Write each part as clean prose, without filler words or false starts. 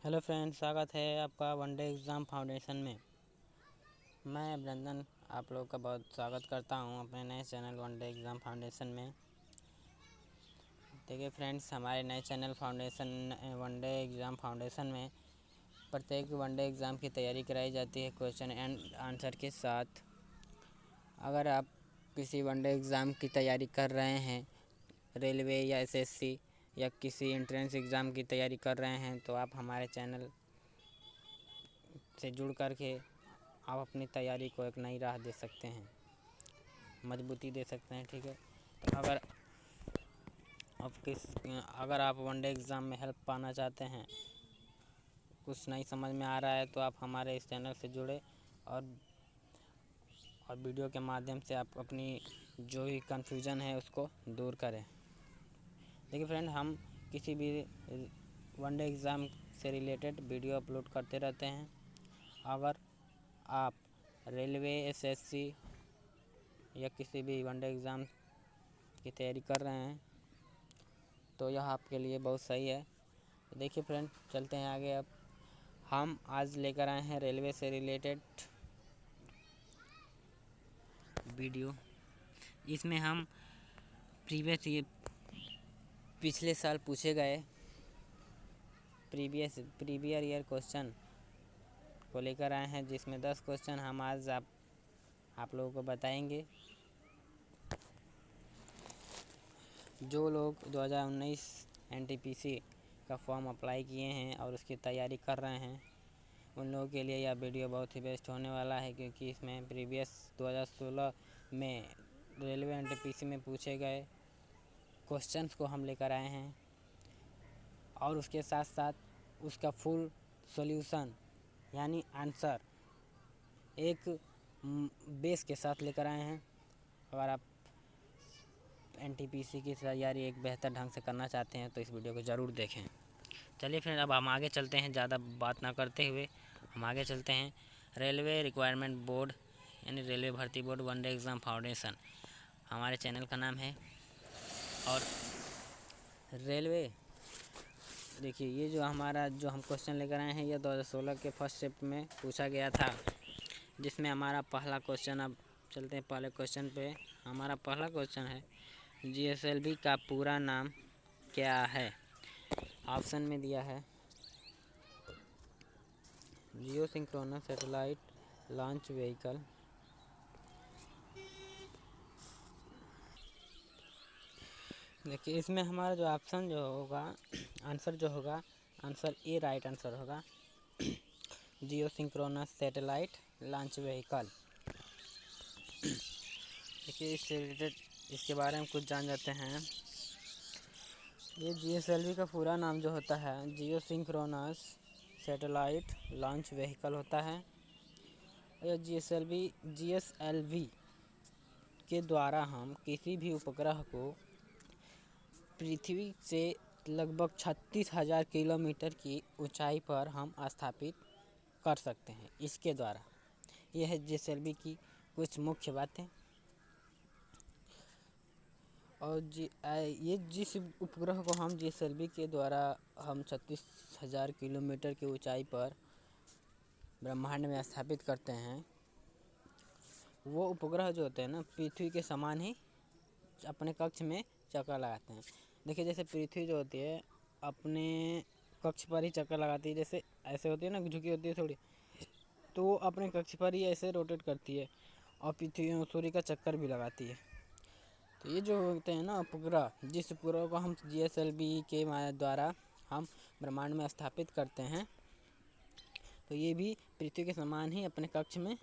Hello friends, स्वागत है आपका वनडे एग्ज़ाम फाउंडेशन में। मैं अभिनंदन आप लोगों का बहुत स्वागत करता हूं अपने नए चैनल वनडे एग्ज़ाम फाउंडेशन में। देखिए फ्रेंड्स, हमारे नए चैनल वनडे एग्ज़ाम फाउंडेशन में प्रत्येक वनडे एग्ज़ाम की तैयारी कराई जाती है क्वेश्चन एंड आंसर के साथ। अगर आप किसी वनडे एग्ज़ाम की तैयारी कर रहे हैं, रेलवे या एसएससी या किसी एंट्रेंस एग्ज़ाम की तैयारी कर रहे हैं, तो आप हमारे चैनल से जुड़ कर के आप अपनी तैयारी को एक नई राह दे सकते हैं, मजबूती दे सकते हैं। ठीक है, अगर आप वनडे एग्ज़ाम में हेल्प पाना चाहते हैं, कुछ नहीं समझ में आ रहा है, तो आप हमारे इस चैनल से जुड़े और वीडियो के माध्यम से आप अपनी जो भी कन्फ्यूज़न है उसको दूर करें। देखिए फ्रेंड, हम किसी भी वनडे एग्ज़ाम से रिलेटेड वीडियो अपलोड करते रहते हैं। अगर आप रेलवे, एसएससी या किसी भी वनडे एग्ज़ाम की तैयारी कर रहे हैं तो यह आपके लिए बहुत सही है। देखिए फ्रेंड, चलते हैं आगे। अब हम आज लेकर आए हैं रेलवे से रिलेटेड वीडियो। इसमें हम पिछले साल पूछे गए प्रीवियस ईयर क्वेश्चन को लेकर आए हैं, जिसमें 10 क्वेश्चन हम आज आप लोगों को बताएंगे। जो लोग 2019 एनटीपीसी का फॉर्म अप्लाई किए हैं और उसकी तैयारी कर रहे हैं, उन लोगों के लिए यह वीडियो बहुत ही बेस्ट होने वाला है, क्योंकि इसमें प्रीवियस 2016 में रेलवे एनटीपीसी में पूछे गए क्वेश्चंस को हम लेकर आए हैं और उसके साथ साथ उसका फुल सॉल्यूशन यानी आंसर एक बेस के साथ लेकर आए हैं। अगर आप एनटीपीसी की तैयारी एक बेहतर ढंग से करना चाहते हैं तो इस वीडियो को ज़रूर देखें। चलिए फिर अब हम आगे चलते हैं, ज़्यादा बात ना करते हुए हम आगे चलते हैं। रेलवे रिक्वायरमेंट बोर्ड यानी रेलवे भर्ती बोर्ड वनडे एग्ज़ाम फाउंडेशन हमारे चैनल का नाम है। और रेलवे, देखिए ये जो हम क्वेश्चन लेकर आए हैं, यह 2016 के फर्स्ट शिफ्ट में पूछा गया था, जिसमें हमारा पहला क्वेश्चन, अब चलते हैं पहले क्वेश्चन पे। हमारा पहला क्वेश्चन है, जीएसएलवी का पूरा नाम क्या है? ऑप्शन में दिया है जियो सिंक्रोनस सैटेलाइट लॉन्च व्हीकल, देखिए इसमें हमारा जो ऑप्शन जो होगा, आंसर ए राइट आंसर होगा, जियो सिंक्रोनस सैटेलाइट लॉन्च व्हीकल। देखिए इससे रिलेटेड इसके बारे में कुछ जान जाते हैं। ये जीएसएलवी का पूरा नाम जो होता है जियो सिंक्रोनस सैटेलाइट लॉन्च व्हीकल होता है। यह जीएसएलवी के द्वारा हम किसी भी उपग्रह को पृथ्वी से लगभग 36,000 किलोमीटर की ऊंचाई पर हम स्थापित कर सकते हैं इसके द्वारा। यह है जीएसएलवी की कुछ मुख्य बातें। और ये जिस उपग्रह को हम जीएसएलवी के द्वारा हम 36,000 किलोमीटर की ऊंचाई पर ब्रह्मांड में स्थापित करते हैं, वो उपग्रह जो होते हैं ना, पृथ्वी के समान ही अपने कक्ष में चक्कर लगाते हैं। देखिए जैसे पृथ्वी जो होती है अपने कक्ष पर ही चक्कर लगाती है, जैसे ऐसे होती है ना, झुकी होती है थोड़ी, तो वो अपने कक्ष पर ही ऐसे रोटेट करती है और पृथ्वी सूर्य का चक्कर भी लगाती है। तो ये जो होते हैं ना उपग्रह, जिस उपग्रह को हम जीएसएलवी के द्वारा हम ब्रह्मांड में स्थापित करते हैं, तो ये भी पृथ्वी के समान ही अपने कक्ष में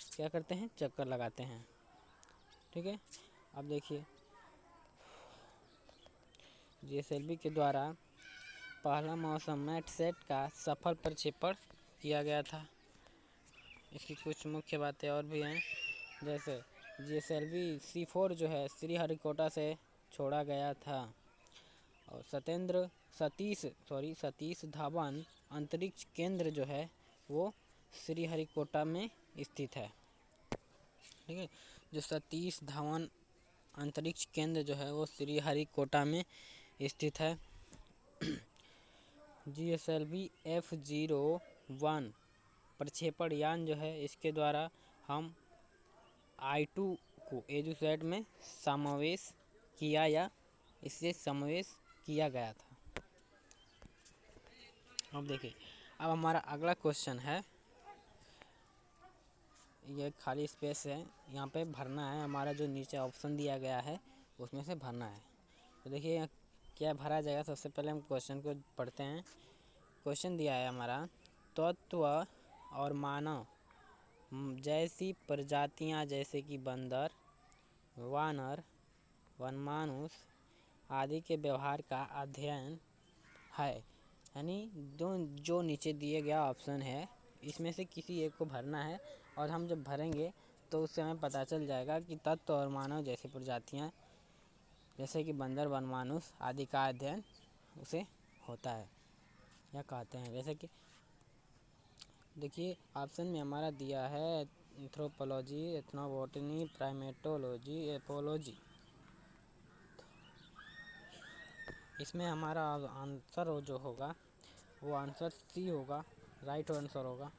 क्या करते हैं, चक्कर लगाते हैं। ठीक है, अब देखिए जीएसएलवी के द्वारा पहला मौसम मैटसेट का सफल प्रक्षेपण किया गया था। इसकी कुछ मुख्य बातें और भी हैं, जैसे जीएसएलवी C4 जो है श्रीहरिकोटा से छोड़ा गया था और सतीश धवन अंतरिक्ष केंद्र जो है वो श्रीहरिकोटा में स्थित है। ठीक है, जो सतीश धवन अंतरिक्ष केंद्र जो है वो श्रीहरिकोटा में स्थित है। GSLV F-01 प्रक्षेपण यान जो है, इसके द्वारा हम I-2 को एजुसेट में समावेश किया या इससे समावेश किया गया था। अब देखिए, अब हमारा अगला क्वेश्चन है, ये खाली स्पेस है, यहाँ पे भरना है। हमारा जो नीचे ऑप्शन दिया गया है उसमें से भरना है। तो देखिए क्या भरा जाएगा। सबसे पहले हम क्वेश्चन को पढ़ते हैं। क्वेश्चन दिया है हमारा, तत्व और मानव जैसी प्रजातियाँ जैसे कि बंदर, वानर, वनमानुष आदि के व्यवहार का अध्ययन है। यानी जो नीचे दिए गया ऑप्शन है इसमें से किसी एक को भरना है, और हम जब भरेंगे तो उससे हमें पता चल जाएगा कि तत्व और मानव जैसी प्रजातियाँ जैसे कि बंदर, वनमानुष आदि का अध्ययन उसे होता है या कहते हैं। जैसे कि देखिए ऑप्शन में हमारा दिया है एंथ्रोपोलॉजी, एथनोबॉटनी, प्राइमेटोलॉजी, एपोलॉजी। इसमें हमारा आंसर जो होगा वो आंसर सी होगा, राइट आंसर होगा।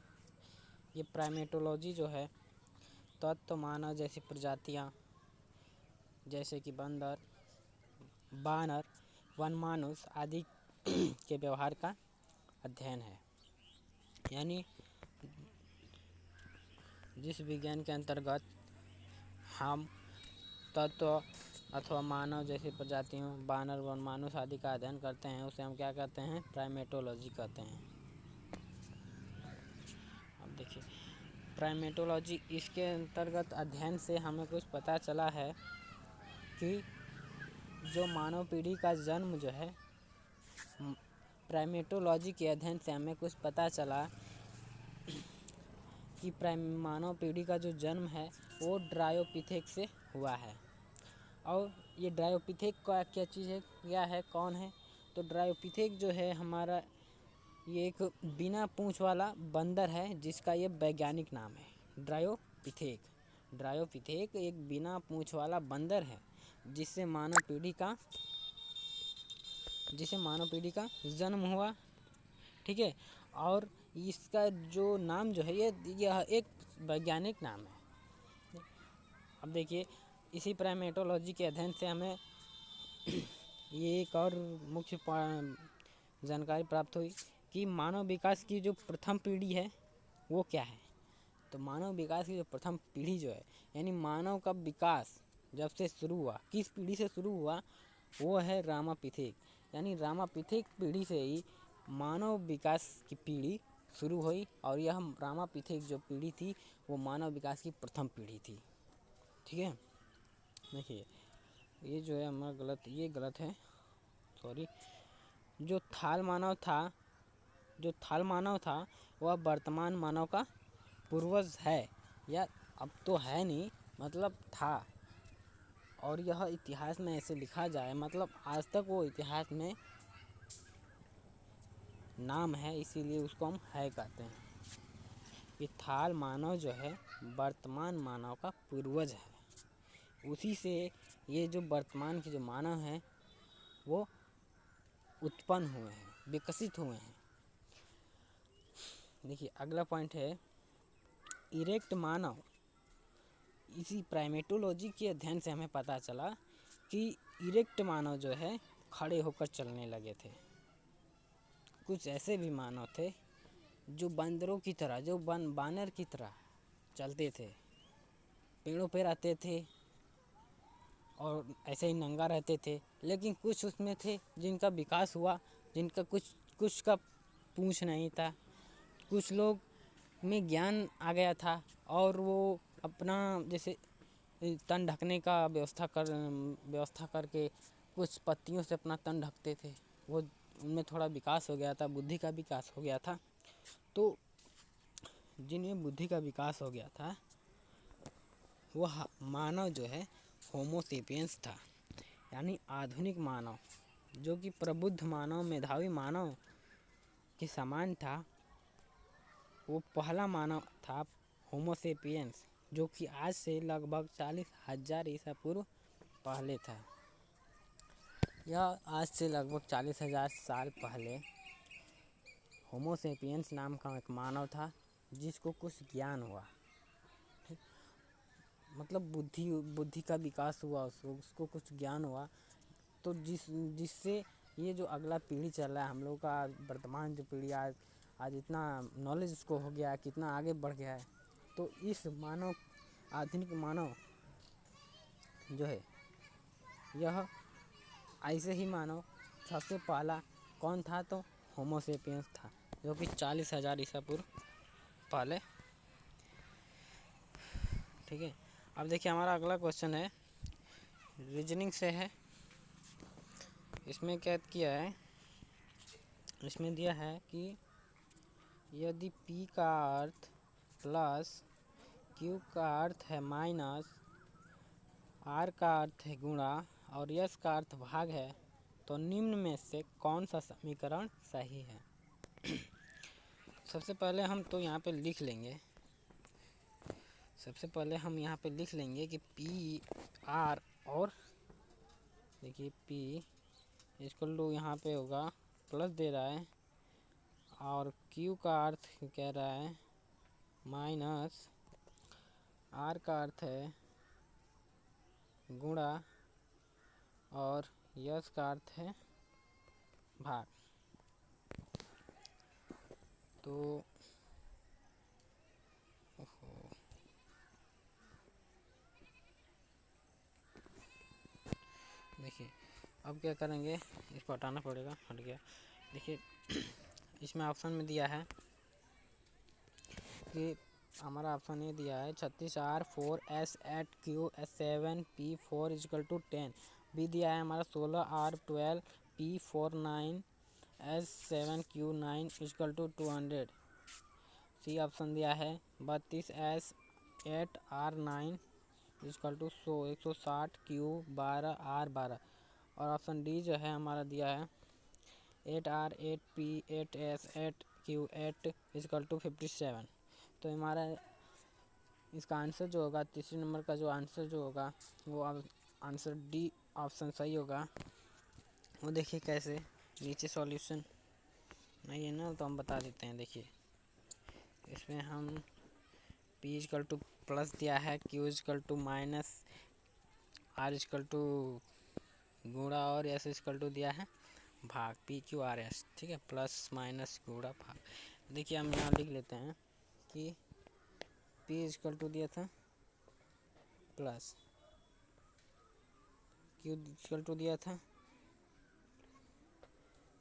ये प्राइमेटोलॉजी जो है, तत्व मानव जैसी प्रजातियाँ जैसे कि बंदर, बानर, वनमानुष आदि के व्यवहार का अध्ययन है। यानी जिस विज्ञान के अंतर्गत हम तत्व अथवा मानव जैसी प्रजातियों, बानर, वनमानुष आदि का अध्ययन करते हैं उसे हम क्या कहते हैं? प्राइमेटोलॉजी कहते हैं। अब देखिए प्राइमेटोलॉजी, इसके अंतर्गत अध्ययन से हमें कुछ पता चला है कि जो मानव पीढ़ी का जन्म जो है, प्राइमेटोलॉजी के अध्ययन से हमें कुछ पता चला कि मानव पीढ़ी का जो जन्म है वो ड्रायोपिथेक से हुआ है। और ये ड्रायोपिथेक का क्या चीज़ है, क्या है, कौन है? तो ड्रायोपिथेक जो है हमारा, ये एक बिना पूंछ वाला बंदर है जिसका ये वैज्ञानिक नाम है ड्रायोपिथेक। ड्रायोपिथेक एक बिना पूंछ वाला बंदर है जिससे मानव पीढ़ी का जन्म हुआ। ठीक है, और इसका जो नाम जो है यह एक वैज्ञानिक नाम है। अब देखिए इसी प्राइमेटोलॉजी के अध्ययन से हमें ये एक और मुख्य जानकारी प्राप्त हुई कि मानव विकास की जो प्रथम पीढ़ी है वो क्या है। तो मानव विकास की जो प्रथम पीढ़ी जो है, यानी मानव का विकास जब से शुरू हुआ, किस पीढ़ी से शुरू हुआ, वो है रामापिथेक। यानी रामापिथेक पीढ़ी से ही मानव विकास की पीढ़ी शुरू हुई, और यह रामापिथेक जो पीढ़ी थी वो मानव विकास की प्रथम पीढ़ी थी। ठीक है, देखिए ये जो है हमारा ये गलत है, सॉरी। जो थाल मानव था वह वर्तमान मानव का पूर्वज है, या अब तो है नहीं, मतलब था। और यह इतिहास में ऐसे लिखा जाए, मतलब आज तक वो इतिहास में नाम है, इसीलिए उसको हम है कहते हैं। ये थाल मानव जो है वर्तमान मानव का पूर्वज है। उसी से ये जो वर्तमान के जो मानव हैं वो उत्पन्न हुए हैं, विकसित हुए हैं। देखिए अगला पॉइंट है इरेक्ट मानव। इसी प्राइमेटोलॉजी के अध्ययन से हमें पता चला कि इरेक्ट मानव जो है खड़े होकर चलने लगे थे। कुछ ऐसे भी मानव थे जो बंदरों की तरह, जो बानर की तरह चलते थे, पेड़ों पे रहते थे और ऐसे ही नंगा रहते थे। लेकिन कुछ उसमें थे जिनका विकास हुआ, जिनका कुछ का पूंछ नहीं था, कुछ लोग में ज्ञान आ गया था और वो अपना जैसे तन ढकने का व्यवस्था करके कुछ पत्तियों से अपना तन ढकते थे। वो उनमें थोड़ा विकास हो गया था, बुद्धि का विकास हो गया था। तो जिनमें बुद्धि का विकास हो गया था वह मानव जो है होमो सेपियंस था, यानी आधुनिक मानव, जो कि प्रबुद्ध मानव, मेधावी मानव के समान था। वो पहला मानव था होमो सेपियंस, जो कि आज से लगभग 40,000 ईसा पूर्व पहले था। यह आज से लगभग 40,000 साल पहले होमो सेपियंस नाम का एक मानव था जिसको कुछ ज्ञान हुआ, ठीक, मतलब बुद्धि का विकास हुआ, उसको कुछ ज्ञान हुआ। तो जिससे ये जो अगला पीढ़ी चल रहा है हम लोग का, वर्तमान जो पीढ़ी आज इतना नॉलेज उसको हो गया है, कितना आगे बढ़ गया है। तो इस आधुनिक मानव जो है, यह ऐसे ही मानव सबसे पहला कौन था, तो होमो सेपियंस था, जो कि 40,000 ईसा पूर्व पहले। ठीक है, अब देखिए हमारा अगला क्वेश्चन है, रीजनिंग से है। इसमें क्या किया है, इसमें दिया है कि यदि P का अर्थ प्लस, Q का अर्थ है माइनस, R का अर्थ है गुणा और S का अर्थ भाग है, तो निम्न में से कौन सा समीकरण सही है। सबसे पहले हम तो यहाँ पे लिख लेंगे, कि P R और देखिए P इक्वल टू यहाँ पे होगा प्लस दे रहा है, और Q का अर्थ कह रहा है माइनस, R का अर्थ है गुणा और S का अर्थ है भाग। तो देखिए अब क्या करेंगे, इसको हटाना पड़ेगा, हट गया। देखिए इसमें ऑप्शन में दिया है कि हमारा ऑप्शन ये दिया है 36R 4S 8 Q 7 P 4 equal to 10। B दिया है हमारा 16R 12 P 4 9 S 7 Q 9 equal to 200। C option दिया है 32S 8 R 9 equal to 160 Q 12 R 12। और ऑप्शन डी जो है हमारा दिया है 8R 8 P 8S 8 Q 8 equal to 57। तो हमारा इसका आंसर जो होगा, तीसरे नंबर का जो आंसर जो होगा वो आंसर डी ऑप्शन सही होगा। वो देखिए कैसे, नीचे सॉल्यूशन नहीं है ना, तो हम बता देते हैं। देखिए इसमें हम P इक्वल टू प्लस दिया है, Q equal to minus, R equal to गुणा और S इक्वल टू दिया है भाग, PQRS, ठीक है, प्लस माइनस गुणा भाग। देखिए हम यहाँ लिख लेते हैं कि P इक्वल टू दिया था प्लस, Q इक्वल टू दिया था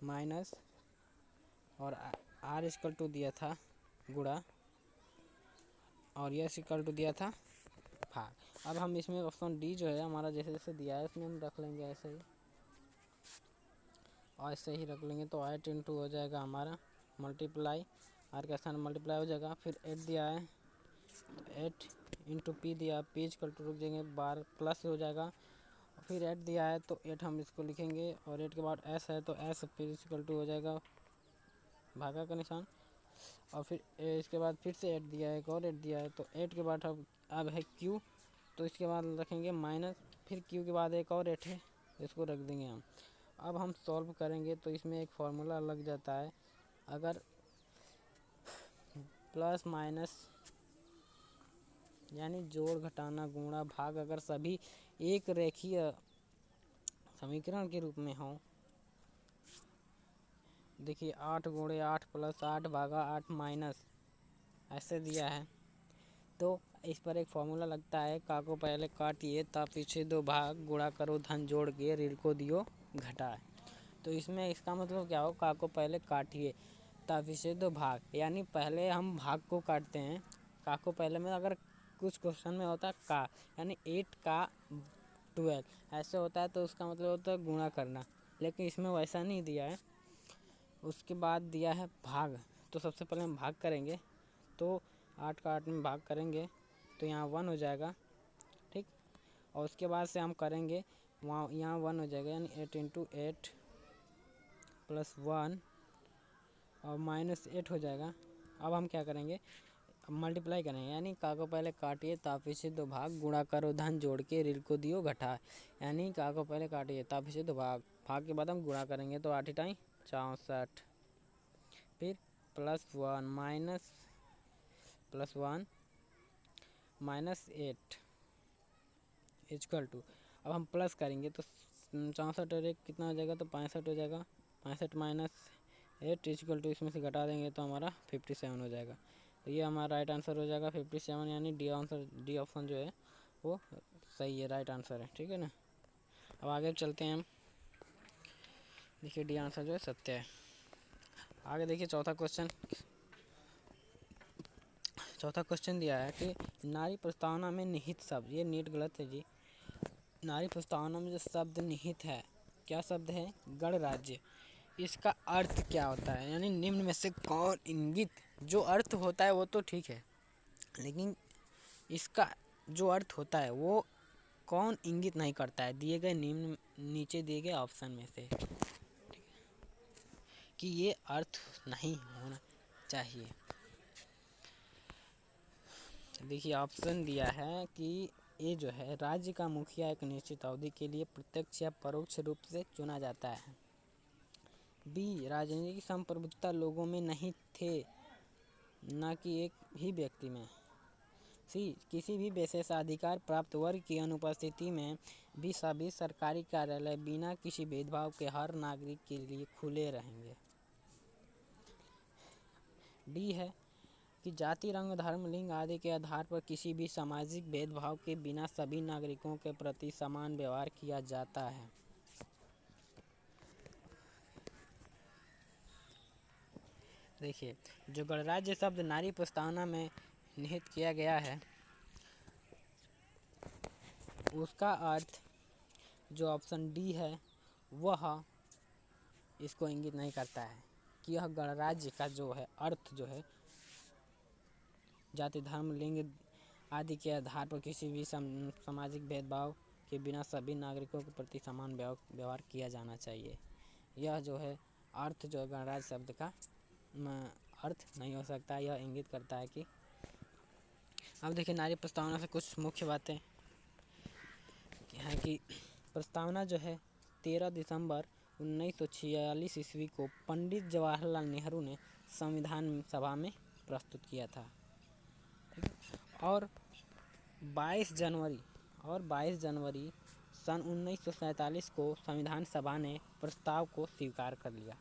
माइनस, और R इक्वल टू दिया था गुणा और S इक्वल टू दिया था भाग। अब हम इसमें ऑप्शन डी जो है हमारा जैसे जैसे दिया है इसमें हम रख लेंगे ऐसे ही, और ऐसे ही रख लेंगे। तो 8 इंटू हो जाएगा हमारा मल्टीप्लाई, आर का स्थान मल्टीप्लाई हो जाएगा। फिर 8 दिया है तो 8 इंटू पी दिया, पी इक्वल टू रुक जाएंगे 12 प्लस हो जाएगा। फिर 8 दिया है तो 8 हम इसको लिखेंगे, और 8 के बाद एस है तो एस फिर इक्वल टू हो जाएगा भागा का निशान। और फिर इसके बाद फिर से 8 दिया है, एक और 8 दिया है, तो 8 के बाद अब है क्यू, तो इसके बाद रखेंगे माइनस, फिर क्यू के बाद एक और 8 है, इसको रख देंगे हम। अब हम सॉल्व करेंगे तो इसमें एक फार्मूला लग जाता है, अगर प्लस माइनस यानी जोड़ घटाना गुणा भाग अगर सभी एक रेखीय समीकरण के रूप में हो, देखिए 8 गुणे 8 प्लस 8 भागा 8 माइनस ऐसे दिया है, तो इस पर एक फॉर्मूला लगता है, का को पहले काटिए ता पीछे दो भाग, गुणा करो धन जोड़ के ऋण को दियो घटाए। तो इसमें इसका मतलब क्या हो, का को पहले काटिए ता पीछे दो भाग, यानी पहले हम भाग को काटते हैं, का को पहले में अगर कुछ क्वेश्चन में होता है का यानी 8 का 12 ऐसे होता है, तो उसका मतलब होता है गुणा करना, लेकिन इसमें वैसा नहीं दिया है। उसके बाद दिया है भाग, तो सबसे पहले हम भाग करेंगे, तो 8 का 8 में भाग करेंगे तो यहाँ 1 हो जाएगा, ठीक। और उसके बाद से हम करेंगे वहाँ यहाँ 1 हो जाएगा, यानी 8 इंटू 8 प्लस 1 और माइनस 8 हो जाएगा। अब हम क्या करेंगे, मल्टीप्लाई करेंगे, यानी का को पहले काटिए तापी से दो भाग, गुणा करो धन जोड़ के ऋण को दियो घटाए, यानी का को पहले काटिए तापी से दो भाग, भाग के बाद हम गुणा करेंगे तो 8 टाइम 64, फिर +1 -8 इक्वल टू, अब हम प्लस करेंगे तो 64 और 1 कितना हो जाएगा, तो 65 हो जाएगा। 65 - 8 इक्वल टू, इसमें से घटा देंगे तो हमारा 57 हो जाएगा। तो ये हमारा राइट आंसर हो जाएगा 57, यानी डी ऑप्शन जो है वो सही है, राइट आंसर है। ठीक है ना। अब आगे चलते हैं हम। देखिए डी आंसर जो है सत्य है। आगे देखिए चौथा क्वेश्चन दिया है कि नारी प्रस्तावना में निहित शब्द, ये नीट गलत है जी। नारी प्रस्तावना में जो शब्द निहित है, क्या शब्द है, गणराज्य। इसका अर्थ क्या होता है, यानी निम्न में से कौन इंगित, जो अर्थ होता है वो तो ठीक है, लेकिन इसका जो अर्थ होता है वो कौन इंगित नहीं करता है, दिए गए नीचे दिए गए ऑप्शन में से कि ये अर्थ नहीं होना चाहिए। देखिए ऑप्शन दिया है कि ये जो है, राज्य का मुखिया एक निश्चित अवधि के लिए प्रत्यक्ष या परोक्ष रूप से चुना जाता है। बी, राजनीतिक संप्रभुता लोगों में नहीं थे, न कि एक ही व्यक्ति में। सी, किसी भी विशेषाधिकार प्राप्त वर्ग की अनुपस्थिति में भी सभी सरकारी कार्यालय बिना किसी भेदभाव के हर नागरिक के लिए खुले रहेंगे। डी है कि जाति, रंग, धर्म, लिंग आदि के आधार पर किसी भी सामाजिक भेदभाव के बिना सभी नागरिकों के प्रति समान व्यवहार किया जाता है। देखिए जो गणराज्य शब्द नारी प्रस्तावना में निहित किया गया है, उसका अर्थ जो ऑप्शन डी है वह इसको इंगित नहीं करता है कि यह गणराज्य का जो है अर्थ जो है जाति, धर्म, लिंग आदि के आधार पर किसी भी सामाजिक भेदभाव के बिना सभी नागरिकों के प्रति समान व्यवहार किया जाना चाहिए। यह जो है अर्थ जो है गणराज्य शब्द का अर्थ नहीं हो सकता। यह इंगित करता है कि, अब देखिए नारी प्रस्तावना से कुछ मुख्य बातें हैं कि प्रस्तावना जो है 13 दिसंबर 1946 ईस्वी को पंडित जवाहरलाल नेहरू ने संविधान सभा में प्रस्तुत किया था। और 22 जनवरी सन 1947 को संविधान सभा ने प्रस्ताव को स्वीकार कर लिया।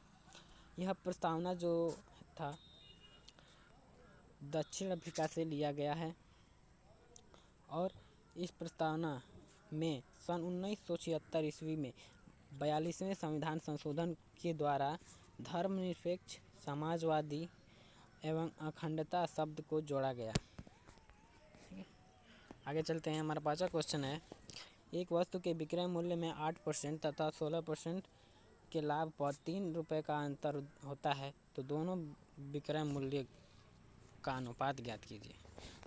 यह प्रस्तावना जो था दक्षिण अफ्रीका से लिया गया है और इस प्रस्तावना में सन 1976 ईस्वी में 42वें संविधान संशोधन के द्वारा धर्मनिरपेक्ष, समाजवादी एवं अखंडता शब्द को जोड़ा गया। आगे चलते हैं। हमारा पांचवा क्वेश्चन है, एक वस्तु के विक्रय मूल्य में 8% तथा 16% के लाभ पर 3 रुपये का अंतर होता है, तो दोनों विक्रय मूल्य का अनुपात ज्ञात कीजिए।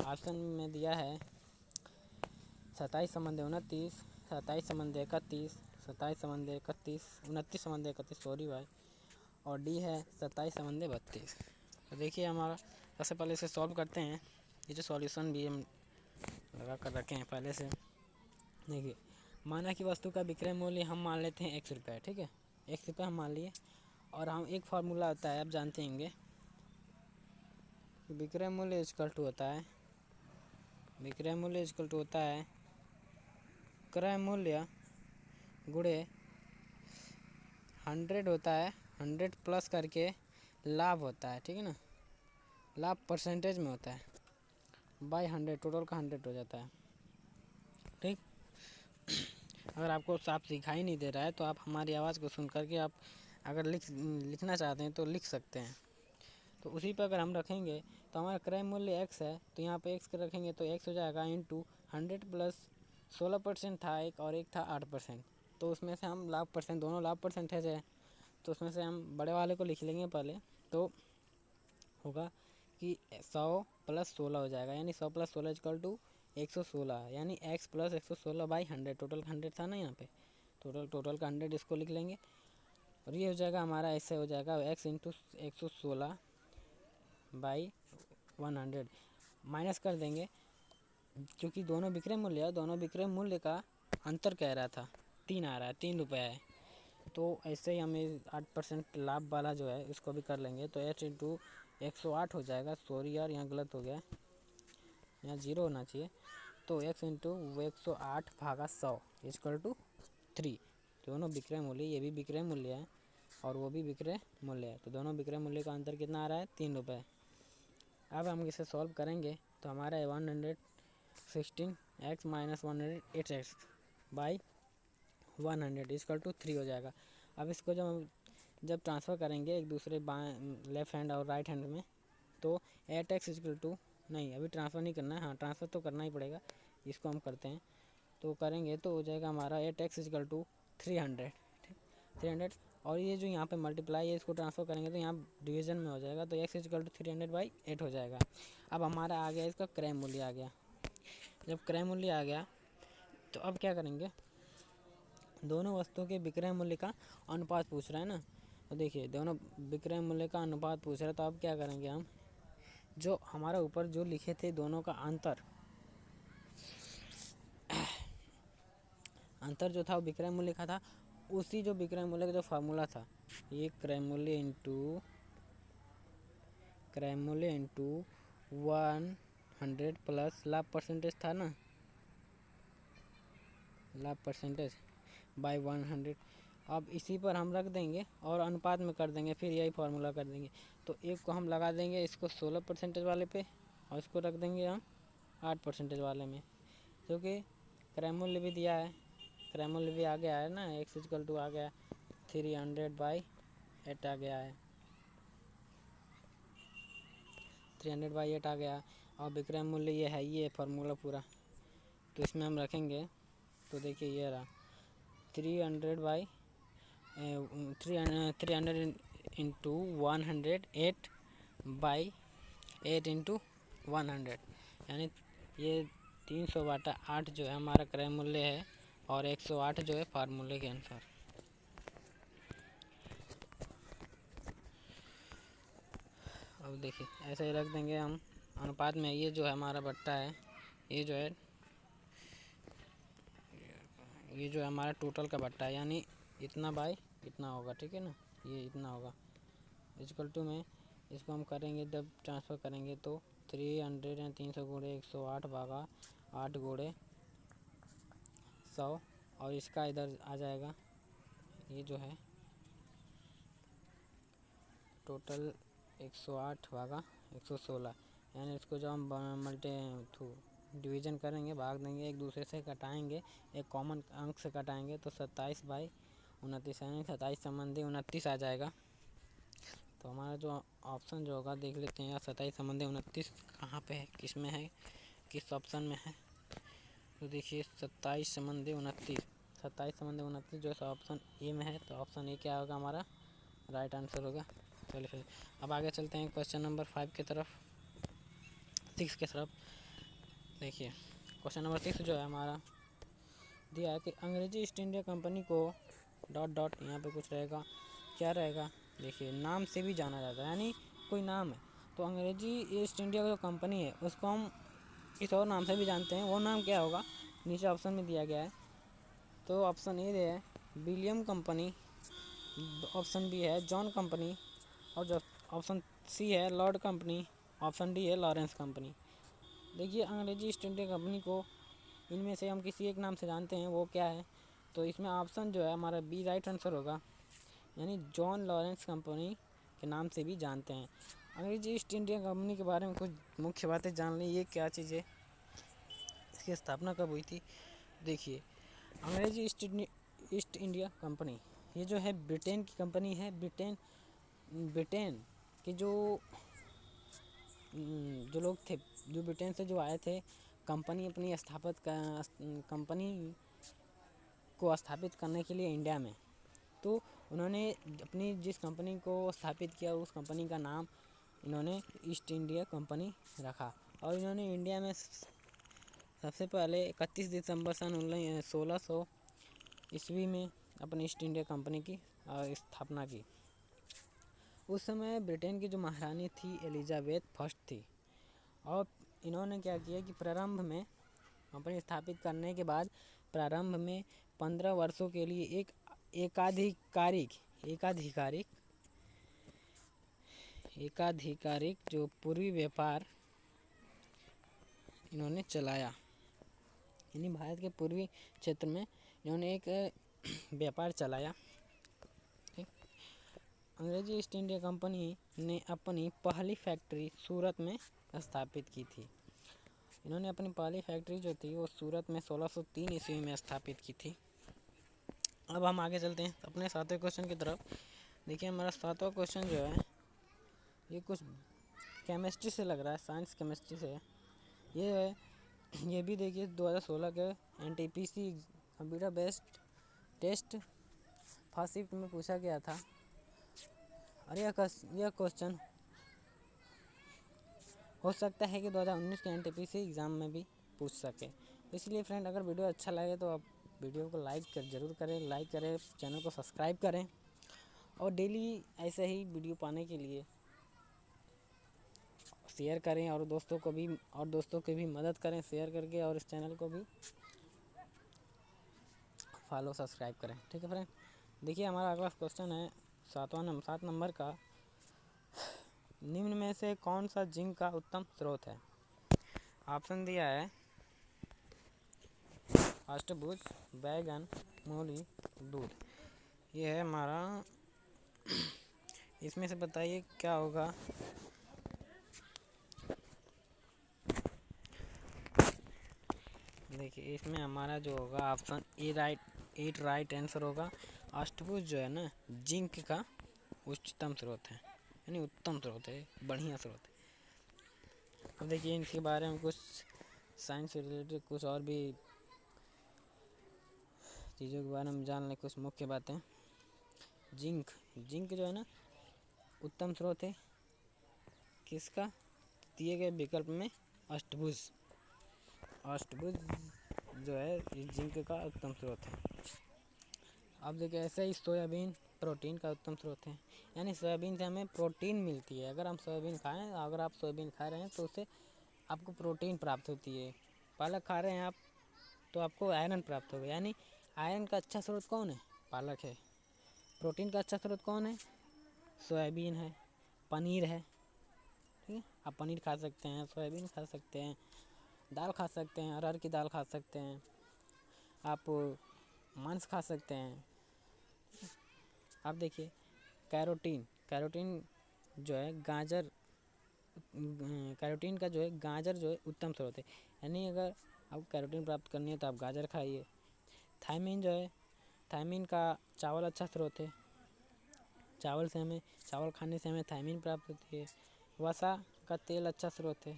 ऑप्शन में दिया है 27/29, 27/31, 29/31 सॉरी भाई, और डी है 27/32। तो देखिए हमारा सबसे पहले इसे सॉल्व करते हैं। ये जो सॉल्यूशन भी हम लगा कर रखे हैं पहले से। देखिए माना कि वस्तु का विक्रय मूल्य हम मान लेते हैं 1 रुपये, ठीक है, 1 रुपये हम मान लिए। और हम एक फार्मूला होता है, आप जानते होंगे, विक्रय मूल्य इक्वल टू होता है, विक्रय मूल्य इक्वल टू होता है क्रय मूल्य गुणे 100 होता है, 100 प्लस करके लाभ होता है, ठीक है ना, लाभ परसेंटेज में होता है, बाय 100, टोटल का 100 हो जाता है। ठीक, अगर आपको साफ दिखाई नहीं दे रहा है तो आप हमारी आवाज़ को सुन करके आप अगर लिखना चाहते हैं तो लिख सकते हैं। तो उसी पर अगर हम रखेंगे तो हमारा क्रय मूल्य x है, तो यहाँ पे x रखेंगे तो x हो जाएगा इंटू 100 प्लस 16% था एक, और एक था 8%, तो उसमें से हम लाभ परसेंट, दोनों लाभ परसेंटेज है, तो उसमें से हम बड़े वाले को लिख लेंगे पहले। तो होगा कि 100 प्लस 16 हो जाएगा, यानी 100 प्लस 16 इक्वल टू 116, यानी x प्लस 116 बाई 100, टोटल का 100 था ना यहाँ पे, टोटल का 100 इसको लिख लेंगे। और ये हो जाएगा हमारा, ऐसे हो जाएगा x इंटू 116 बाई 100, माइनस कर देंगे क्योंकि दोनों विक्रय मूल्य है, दोनों विक्रय मूल्य का अंतर कह रहा था 3 आ रहा है, 3 रुपये है। तो ऐसे ही हमें 8% लाभ वाला जो है इसको भी कर लेंगे, तो h इंटू 108 हो जाएगा। सॉरी यार, यहाँ गलत हो गया, यहाँ 0 होना चाहिए। तो x इंटू वो 108 भागा 100 इक्वल टू 3। दोनों विक्रय मूल्य, ये भी विक्रय मूल्य है और वो भी विक्रय मूल्य है, तो दोनों विक्रय मूल्य का अंतर कितना आ रहा है, 3 रुपये। अब हम इसे सॉल्व करेंगे तो हमारा 116x minus 108x by 100 equal to 3 हो जाएगा। अब इसको जब ट्रांसफ़र करेंगे एक दूसरे बाएं लेफ्ट हैंड और राइट हैंड में, तो 8x इक्वल टू, नहीं अभी ट्रांसफ़र नहीं करना है, हाँ ट्रांसफ़र तो करना ही पड़ेगा, इसको हम करते हैं। तो करेंगे तो हो जाएगा हमारा 8x इक्वल टू 300, ठीक 300। और ये जो यहाँ पे मल्टीप्लाई है इसको ट्रांसफ़र करेंगे तो यहाँ डिवीज़न में हो जाएगा, तो x इक्वल टू 300/8 हो जाएगा। अब हमारा आ गया इसका क्रय मूल्य आ गया। जब क्रय मूल्य आ गया तो अब क्या करेंगे, दोनों वस्तुओं के विक्रय मूल्य का अनुपात पूछ रहा है ना, तो देखिए दोनों विक्रय मूल्य का अनुपात पूछ रहा है, तो अब क्या करेंगे हम, जो हमारा ऊपर जो लिखे थे दोनों का अंतर जो था वो विक्रय मूल्य का था, उसी जो विक्रय मूल्य का जो फार्मूला था, ये क्रय मूल्य इंटू 100 प्लस लाभ परसेंटेज था ना, लाभ परसेंटेज बाय 100। अब इसी पर हम रख देंगे और अनुपात में कर देंगे, फिर यही फार्मूला कर देंगे। तो एक को हम लगा देंगे इसको 16% वाले पे और इसको रख देंगे हम 8% वाले में, क्योंकि क्रय मूल्य भी दिया है, क्रय मूल्य भी आ गया है ना, x इक्वल टू आ गया 300/8 आ गया है, 300/8 आ गया। और विक्रय मूल्य ये है, ये फार्मूला पूरा, तो इसमें हम रखेंगे तो देखिए ये रहा 300 इंटू 108/8 इंटू 100, यानी ये 300/8 जो है हमारा क्रय मूल्य है और 108 जो है फार्मूले के अनुसार। अब देखिए ऐसे ही रख देंगे हम अनुपात में। ये जो है हमारा बट्टा है, ये जो है हमारा टोटल का बट्टा है, यानी इतना बाय इतना होगा, ठीक है ना, ये इतना होगा इक्वल टू में। इसको हम करेंगे जब ट्रांसफ़र करेंगे तो 300 या 300 गुणे 108 भागा 8 गुणे 100, और इसका इधर आ जाएगा, ये जो है टोटल 108 भागा 116, यानी इसको जब हम डिवीज़न करेंगे, भाग देंगे, एक दूसरे से घटाएंगे, एक कॉमन अंक से घटाएंगे तो 27/29, यानी 27 संबंधी 29 आ जाएगा। तो हमारा जो ऑप्शन जो होगा देख लेते हैं, 27 संबंधी 29 कहाँ पे है, किस में है, किस ऑप्शन में है। तो देखिए 27 संबंधी 29 जो है ऑप्शन ए में है, तो ऑप्शन ए क्या होगा हमारा राइट आंसर होगा। चलिए फिर अब आगे चलते हैं क्वेश्चन नंबर 6 की तरफ। देखिए क्वेश्चन नंबर 6 जो है हमारा दिया है कि अंग्रेजी east India company co dot यहाँ पे कुछ रहेगा, क्या रहेगा, देखिए नाम से भी जाना जाता है, यानी कोई नाम है, तो अंग्रेजी ईस्ट इंडिया जो कंपनी है उसको हम इस और नाम से भी जानते हैं, वो नाम क्या होगा नीचे ऑप्शन में दिया गया है। तो ऑप्शन ए है विलियम कंपनी, ऑप्शन बी है जॉन कंपनी, और जो ऑप्शन सी है लॉर्ड कंपनी, ऑप्शन डी है लॉरेंस कंपनी। देखिए अंग्रेजी ईस्ट इंडिया कंपनी को इनमें से हम किसी एक नाम से जानते हैं, वो क्या है, तो इसमें ऑप्शन जो है हमारा बी राइट आंसर होगा, यानी जॉन लॉरेंस कंपनी के नाम से भी जानते हैं। अंग्रेजी ईस्ट इंडिया कंपनी के बारे में कुछ मुख्य बातें जान ली, ये क्या चीज़ है, इसकी स्थापना कब हुई थी। देखिए अंग्रेजी ईस्ट इंडिया कंपनी ये जो है ब्रिटेन की कंपनी है। ब्रिटेन के जो लोग थे, जो ब्रिटेन से जो आए थे, कंपनी को स्थापित करने के लिए इंडिया में, तो उन्होंने अपनी जिस कंपनी को स्थापित किया उस कंपनी का नाम इन्होंने ईस्ट इंडिया कंपनी रखा। और इन्होंने इंडिया में सबसे पहले 31 दिसंबर सन 1600 ईस्वी में अपनी ईस्ट इंडिया कंपनी की स्थापना की। उस समय ब्रिटेन की जो महारानी थी एलिजाबेथ फर्स्ट थी, और इन्होंने क्या किया कि प्रारंभ में कंपनी स्थापित करने के बाद प्रारंभ में 15 वर्षों के लिए एक एकाधिकारिक जो पूर्वी व्यापार इन्होंने चलाया, यानी भारत के पूर्वी क्षेत्र में इन्होंने एक व्यापार चलाया। अंग्रेजी ईस्ट इंडिया कंपनी ने अपनी पहली फैक्ट्री सूरत में स्थापित की थी। इन्होंने अपनी पहली फैक्ट्री जो थी वो सूरत में 1603 ईस्वी में स्थापित की थी। अब हम आगे चलते हैं अपने सातवें क्वेश्चन की तरफ। देखिए हमारा सातवां क्वेश्चन जो है ये कुछ केमिस्ट्री से लग रहा है, साइंस केमिस्ट्री से है। ये भी देखिए 2016 के NTPC computer based test first shift में पूछा गया था। और यह क्वेश्चन हो सकता है कि 2019 के NTPC एग्ज़ाम में भी पूछ सके। इसलिए फ्रेंड अगर वीडियो अच्छा लगे तो आप वीडियो को ज़रूर करें, लाइक करें, चैनल को सब्सक्राइब करें और डेली ऐसे ही वीडियो पाने के लिए शेयर करें और दोस्तों की भी मदद करें शेयर करके, और इस चैनल को भी फॉलो सब्सक्राइब करें। ठीक है फ्रेंड, देखिए हमारा अगला क्वेश्चन है 7 नंबर का। निम्न में से कौन सा जिंक का उत्तम स्रोत है? ऑप्शन दिया है अष्टभुज, बैगन, मूली, दूध। ये है हमारा इसमें से बताइए क्या होगा। देखिए इसमें हमारा जो होगा ऑप्शन ए राइट आंसर होगा। अष्टभुज जो है ना जिंक का उच्चतम स्रोत है, यानी उत्तम स्रोत है, बढ़िया स्रोत है। अब देखिए इनके बारे में कुछ साइंस से रिलेटेड कुछ और भी चीज़ों के बारे में जान लें, कुछ मुख्य बातें। जिंक जो है ना उत्तम स्रोत है किसका? दिए गए विकल्प में अष्टभुज जो है इस जिंक का उत्तम स्रोत है। अब देखिए ऐसे ही सोयाबीन प्रोटीन का उत्तम स्रोत है, यानी सोयाबीन से हमें प्रोटीन मिलती है। अगर आप सोयाबीन खा रहे हैं तो उससे आपको प्रोटीन प्राप्त होती है। पालक खा रहे हैं आप तो आपको आयरन प्राप्त होगा, यानी आयरन का अच्छा स्रोत कौन है? पालक है। प्रोटीन का अच्छा स्रोत कौन है? सोयाबीन है। पनीर है, ठीक है, आप पनीर खा सकते हैं, सोयाबीन खा सकते हैं, दाल खा सकते हैं, अरहर की दाल खा सकते हैं, आप मांस खा सकते हैं। आप देखिए कैरोटीन जो है कैरोटीन का जो है गाजर जो है उत्तम स्रोत है, यानी अगर आपको कैरोटीन प्राप्त करनी है तो आप गाजर खाइए। थायमीन का चावल अच्छा स्रोत है, चावल खाने से हमें थायमीन प्राप्त होती है। वसा का तेल अच्छा स्रोत है,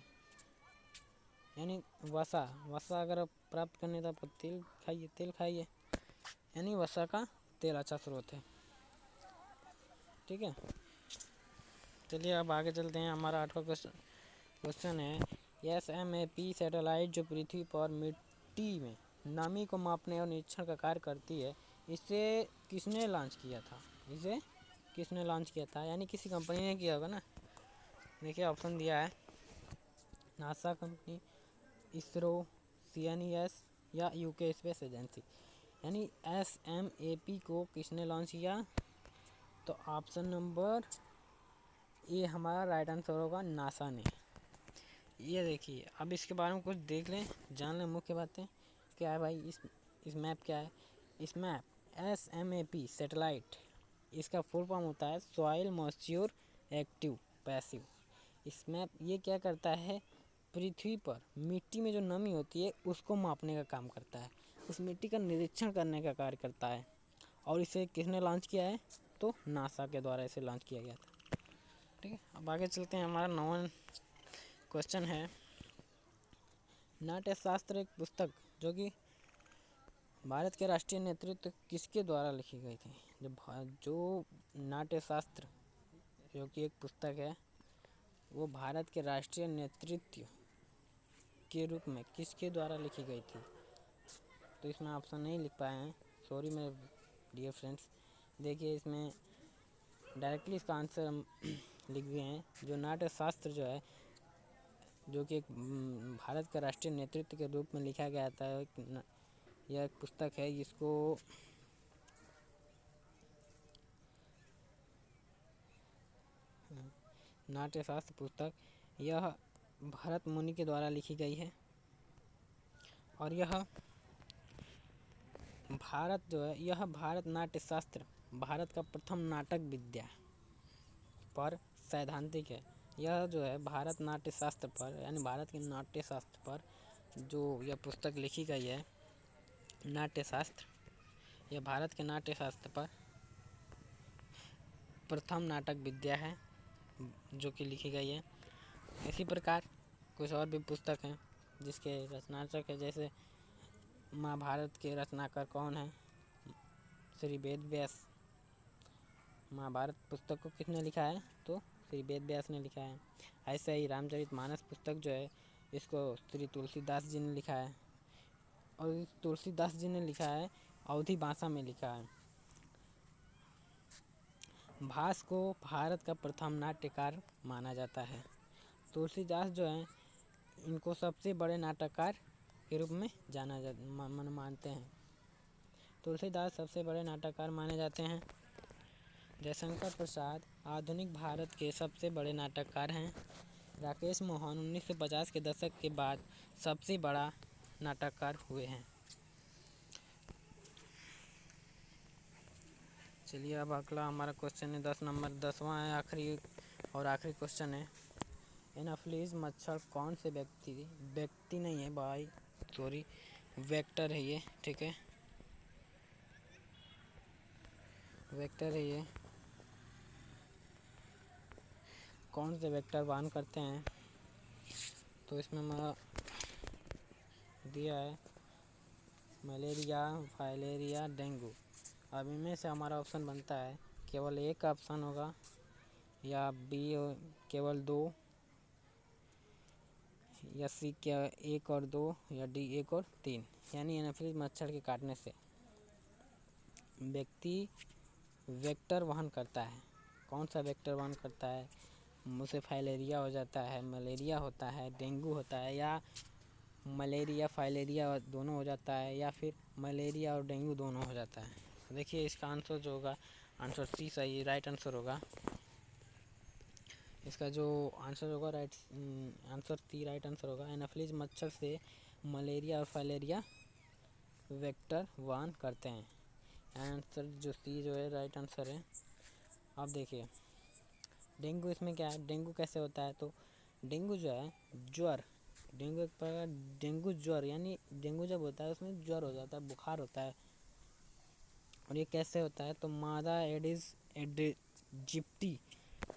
यानी वसा अगर आप प्राप्त करने तो आप तेल खाइए, यानी वसा का तेल अच्छा स्रोत है। ठीक है, चलिए अब आगे चलते हैं। हमारा 8वां क्वेश्चन है SMAP सैटेलाइट जो पृथ्वी पर मिट्टी में नमी को मापने और निरीक्षण का कार्य करती है, इसे किसने लॉन्च किया था? यानी किसी कंपनी ने किया होगा ना। देखिए ऑप्शन दिया है नासा कंपनी, इसरो, CNES या UK स्पेस एजेंसी। यानी SMAP को किसने लॉन्च किया? तो ऑप्शन नंबर ए हमारा राइट आंसर होगा, नासा ने। ये देखिए अब इसके बारे में कुछ देख लें, जान लें मुख्य बातें क्या है भाई। इस मैप क्या है? इस मैप SMAP सैटेलाइट, इसका फुल फॉर्म होता है सॉइल मॉइस्चर एक्टिव पैसिव। इस मैप ये क्या करता है? पृथ्वी पर मिट्टी में जो नमी होती है उसको मापने का काम करता है, उस मिट्टी का निरीक्षण करने का कार्य करता है। और इसे किसने लॉन्च किया है? तो नासा के द्वारा इसे लॉन्च किया गया था। ठीक है, अब आगे चलते हैं। हमारा 9वां क्वेश्चन है नाट्यशास्त्र एक पुस्तक जो कि भारत के राष्ट्रीय नेतृत्व किसके द्वारा लिखी गई थी? जो नाट्यशास्त्र जो कि एक पुस्तक है वो भारत के राष्ट्रीय नेतृत्व के रूप में किसके द्वारा लिखी गई थी? तो इसमें ऑप्शन नहीं लिख पाए हैं, सॉरी मेरे डियर फ्रेंड्स। देखिए इसमें डायरेक्टली इसका आंसर हम लिख दिए हैं। जो नाट्यशास्त्र जो है जो कि एक भारत का राष्ट्रीय नेतृत्व के रूप में लिखा गया था, यह एक पुस्तक है जिसको नाट्यशास्त्र पुस्तक यह भरत मुनि के द्वारा लिखी गई है और यह भारत नाट्यशास्त्र भारत का प्रथम नाटक विद्या पर सैद्धांतिक है। यह जो है भारत नाट्यशास्त्र पर यानी भारत के नाट्यशास्त्र पर जो यह पुस्तक लिखी गई है नाट्यशास्त्र, यह भारत के नाट्यशास्त्र पर प्रथम नाटक विद्या है जो कि लिखी गई है। इसी प्रकार कुछ और भी पुस्तक हैं जिसके रचनाचक है, जैसे महाभारत के रचनाकार कौन है? श्री वेद व्यास। महाभारत पुस्तक को किसने लिखा है? तो श्री वेद व्यास ने लिखा है। ऐसे ही रामचरितमानस पुस्तक जो है इसको श्री तुलसीदास जी ने लिखा है और इस तुलसीदास जी ने लिखा है अवधी भाषा में लिखा है। भास को भारत का प्रथम नाट्यकार माना जाता है। तुलसीदास जो है इनको सबसे बड़े नाटककार के रूप में मानते हैं। तुलसीदास सबसे बड़े नाटककार माने जाते हैं। जयशंकर प्रसाद आधुनिक भारत के सबसे बड़े नाटककार हैं। राकेश मोहन 1950 के दशक के बाद सबसे बड़ा नाटककार हुए हैं। चलिए अब अगला हमारा क्वेश्चन है 10 नंबर 10वां है, आखिरी क्वेश्चन है। एनाफिलीज मच्छर कौन से व्यक्ति नहीं है भाई, सॉरी वेक्टर है ये, ठीक है, वेक्टर है ये। कौन से वेक्टर वहन करते हैं? तो इसमें हमारा दिया है मलेरिया, फाइलेरिया, डेंगू। अब इनमें से हमारा ऑप्शन बनता है केवल एक का ऑप्शन होगा, या बी केवल 2, या सी क्या 1 और 2, या डी 1 और 3। यानी एनाफिलीज मच्छर के काटने से व्यक्ति वेक्टर वहन करता है। कौन सा वेक्टर वहन करता है? मुझसे फाइलेरिया हो जाता है, मलेरिया होता है, डेंगू होता है, या मलेरिया फाइलेरिया दोनों हो जाता है, या फिर मलेरिया और डेंगू दोनों हो जाता है। देखिए इसका आंसर जो होगा, आंसर सी सही राइट आंसर होगा। इसका जो आंसर होगा आंसर सी राइट आंसर होगा। एनाफिलीज मच्छर से मलेरिया और फाइलेरिया वेक्टर वहन करते हैं। आंसर जो सी जो है राइट आंसर है। अब देखिए डेंगू, इसमें क्या है, डेंगू कैसे होता है? तो डेंगू जो है ज्वर, डेंगू एक प्रकार डेंगू ज्वर, यानी डेंगू जब होता है उसमें ज्वर हो जाता है, बुखार होता है। और ये कैसे होता है? तो मादा एडिस एडिजिप्टी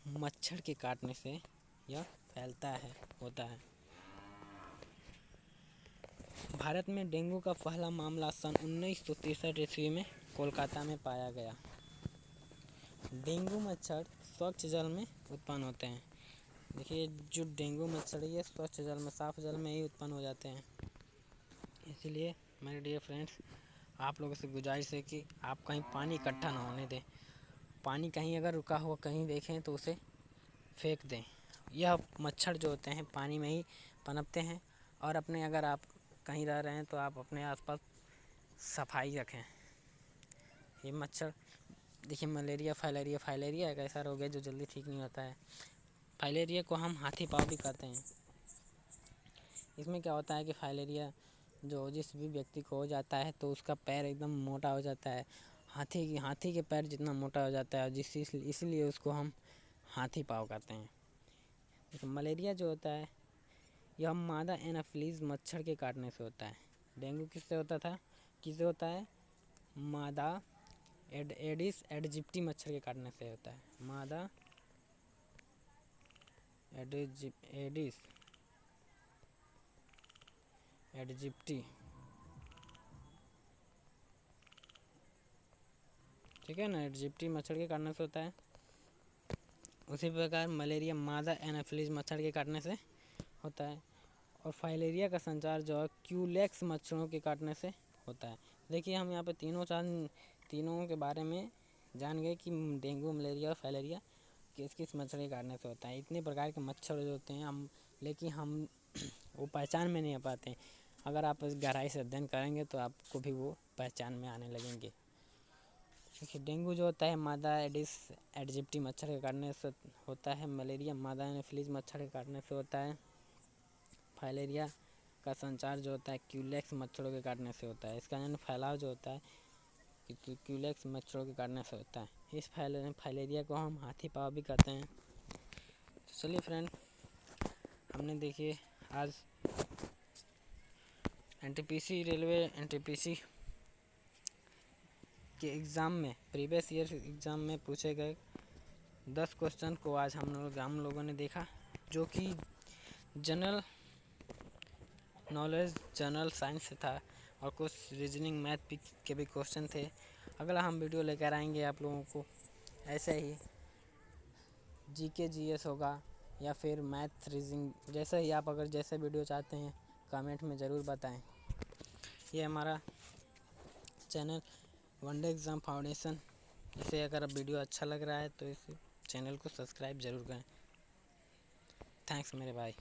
मच्छर के काटने से यह फैलता है, होता है। भारत में डेंगू का पहला मामला सन 1963 ईस्वी में कोलकाता में पाया गया। डेंगू मच्छर स्वच्छ जल में उत्पन्न होते हैं। देखिए जो डेंगू मच्छर है ये स्वच्छ जल में, साफ जल में ही उत्पन्न हो जाते हैं। इसीलिए मेरे डियर फ्रेंड्स, आप लोगों से गुजारिश है कि आप कहीं पानी इकट्ठा ना होने दें। पानी कहीं अगर रुका हुआ कहीं देखें तो उसे फेंक दें। यह मच्छर जो होते हैं पानी में ही पनपते हैं। और अपने अगर आप कहीं रह रहे हैं तो आप अपने आसपास सफाई रखें। ये मच्छर देखिए मलेरिया फाइलेरिया एक ऐसा रोग है जो जल्दी ठीक नहीं होता है। फाइलेरिया को हम हाथी पाँव भी कहते हैं। इसमें क्या होता है कि फाइलेरिया जो जिस भी व्यक्ति को हो जाता है तो उसका पैर एकदम मोटा हो जाता है, हाथी के पैर जितना मोटा हो जाता है, इसलिए उसको हम हाथी पाँव कहते हैं। तो मलेरिया जो होता है यह मादा एनाफिलीज मच्छर के काटने से होता है। डेंगू किससे होता है? मादा एडिस एडिजिप्टी मच्छर के काटने से होता है। मादा एडिस एडिजिप्टी, ठीक है ना, एडिजिप्टी मच्छर के काटने से होता है। उसी प्रकार मलेरिया मादा एनाफिलीज मच्छर के काटने से होता है। और फाइलेरिया का संचार जो है क्यूलेक्स मच्छरों के काटने से होता है। देखिए हम यहाँ पे तीनों के बारे में जान गए कि डेंगू, मलेरिया और फाइलेरिया किस किस मच्छर के काटने से होता है। इतने प्रकार के मच्छर जो होते हैं लेकिन हम वो पहचान में नहीं आ पाते। अगर आप गहराई से अध्ययन करेंगे तो आपको भी वो पहचान में आने लगेंगे। देखिए डेंगू जो होता है मादा एडिस एडजिप्टी मच्छर के काटने से होता है। मलेरिया मादा एनोफिलीज मच्छर के काटने से होता है। फाइलेरिया का संचार जो होता है क्यूलेक्स मच्छरों के काटने से होता है। इसका यानी फैलाव जो होता है क्यूलेक्स मच्छरों के काटने से होता है। इस फाइलेरिया को हम हाथी पाँव भी कहते हैं। तो चलिए फ्रेंड, हमने देखिए आज एनटीपीसी रेलवे एनटीपीसी के एग्ज़ाम में प्रीवियस ईयर एग्ज़ाम में पूछे गए 10 क्वेश्चन को आज हम लोगों ने देखा, जो कि जनरल नॉलेज जनरल साइंस से था और कुछ रीजनिंग मैथ के भी क्वेश्चन थे। अगला हम वीडियो लेकर आएंगे आप लोगों को ऐसे ही जीके जीएस होगा या फिर मैथ रीजनिंग, जैसे ही आप अगर जैसे वीडियो चाहते हैं कमेंट में ज़रूर बताएं। ये हमारा चैनल वनडे एग्ज़ाम फाउंडेशन। इसे अगर वीडियो अच्छा लग रहा है तो इस चैनल को सब्सक्राइब ज़रूर करें। थैंक्स मेरे भाई।